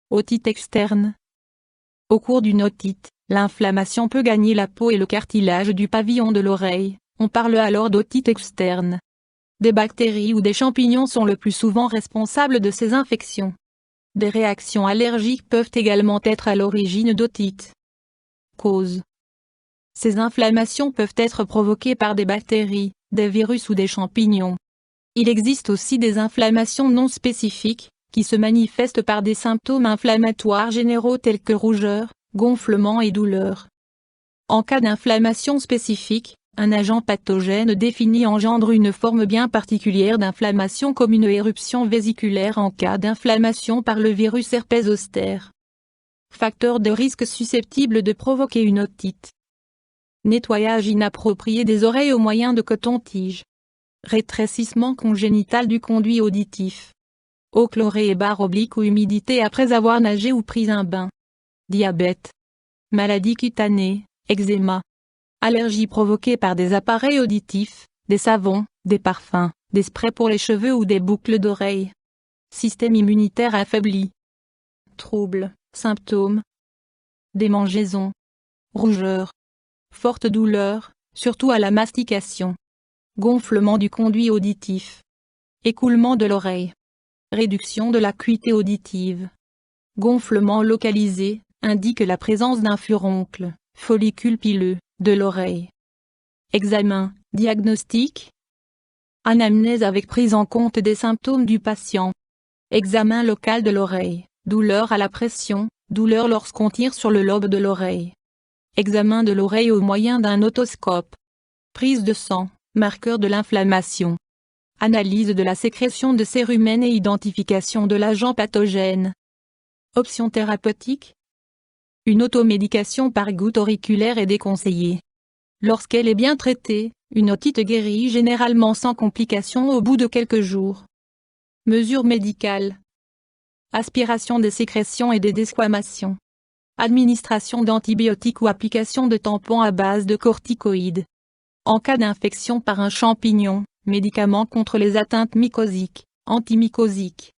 Otite externe. Au cours d'une otite, l'inflammation peut gagner la peau et le cartilage du pavillon de l'oreille, on parle alors d'otite externe. Des bactéries ou des champignons sont le plus souvent responsables de ces infections. Des réactions allergiques peuvent également être à l'origine d'otite. Cause. Ces inflammations peuvent être provoquées par des bactéries, des virus ou des champignons. Il existe aussi des inflammations non spécifiques, qui se manifestent par des symptômes inflammatoires généraux tels que rougeur, gonflement et douleur. En cas d'inflammation spécifique, un agent pathogène défini engendre une forme bien particulière d'inflammation comme une éruption vésiculaire en cas d'inflammation par le virus herpès zoster. Facteur de risque susceptible de provoquer une otite. Nettoyage inapproprié des oreilles au moyen de coton-tige. Rétrécissement congénital du conduit auditif. Eau chlorée et barre oblique ou humidité après avoir nagé ou pris un bain. Diabète. Maladie cutanée, eczéma. Allergie provoquée par des appareils auditifs, des savons, des parfums, des sprays pour les cheveux ou des boucles d'oreilles. Système immunitaire affaibli. Troubles, symptômes. Démangeaisons. Rougeur. Forte douleur, surtout à la mastication. Gonflement du conduit auditif. Écoulement de l'oreille. Réduction de l'acuité auditive. Gonflement localisé, indique la présence d'un furoncle, follicule pileux, de l'oreille. Examen, diagnostic. Anamnèse avec prise en compte des symptômes du patient. Examen local de l'oreille, douleur à la pression, douleur lorsqu'on tire sur le lobe de l'oreille. Examen de l'oreille au moyen d'un otoscope. Prise de sang, marqueur de l'inflammation. Analyse de la sécrétion de cérumen et identification de l'agent pathogène. Options thérapeutiques. Une automédication par goutte auriculaire est déconseillée. Lorsqu'elle est bien traitée, une otite guérit généralement sans complications au bout de quelques jours. Mesures médicales. Aspiration des sécrétions et des desquamations. Administration d'antibiotiques ou application de tampons à base de corticoïdes. En cas d'infection par un champignon, médicaments contre les atteintes mycosiques, antimycosiques.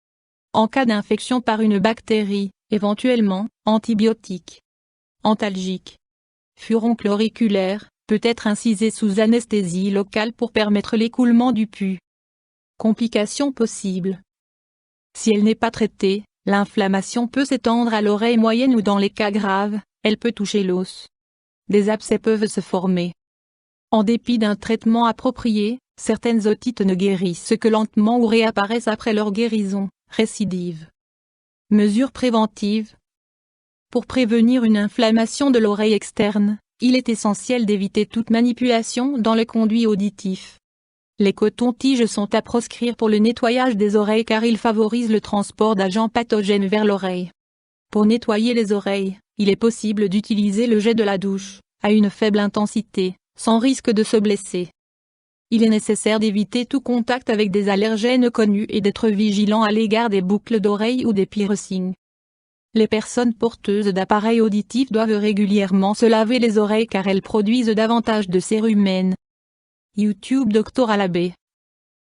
En cas d'infection par une bactérie, éventuellement, antibiotiques. Antalgiques. Furoncle auriculaire, peut être incisé sous anesthésie locale pour permettre l'écoulement du pus. Complications possibles. Si elle n'est pas traitée, l'inflammation peut s'étendre à l'oreille moyenne ou dans les cas graves, elle peut toucher l'os. Des abcès peuvent se former. En dépit d'un traitement approprié, certaines otites ne guérissent que lentement ou réapparaissent après leur guérison, récidive. Mesures préventives. Pour prévenir une inflammation de l'oreille externe, il est essentiel d'éviter toute manipulation dans le conduit auditif. Les cotons-tiges sont à proscrire pour le nettoyage des oreilles car ils favorisent le transport d'agents pathogènes vers l'oreille. Pour nettoyer les oreilles, il est possible d'utiliser le jet de la douche, à une faible intensité, sans risque de se blesser. Il est nécessaire d'éviter tout contact avec des allergènes connus et d'être vigilant à l'égard des boucles d'oreilles ou des piercings. Les personnes porteuses d'appareils auditifs doivent régulièrement se laver les oreilles car elles produisent davantage de cérumen. YouTube Dr Alabé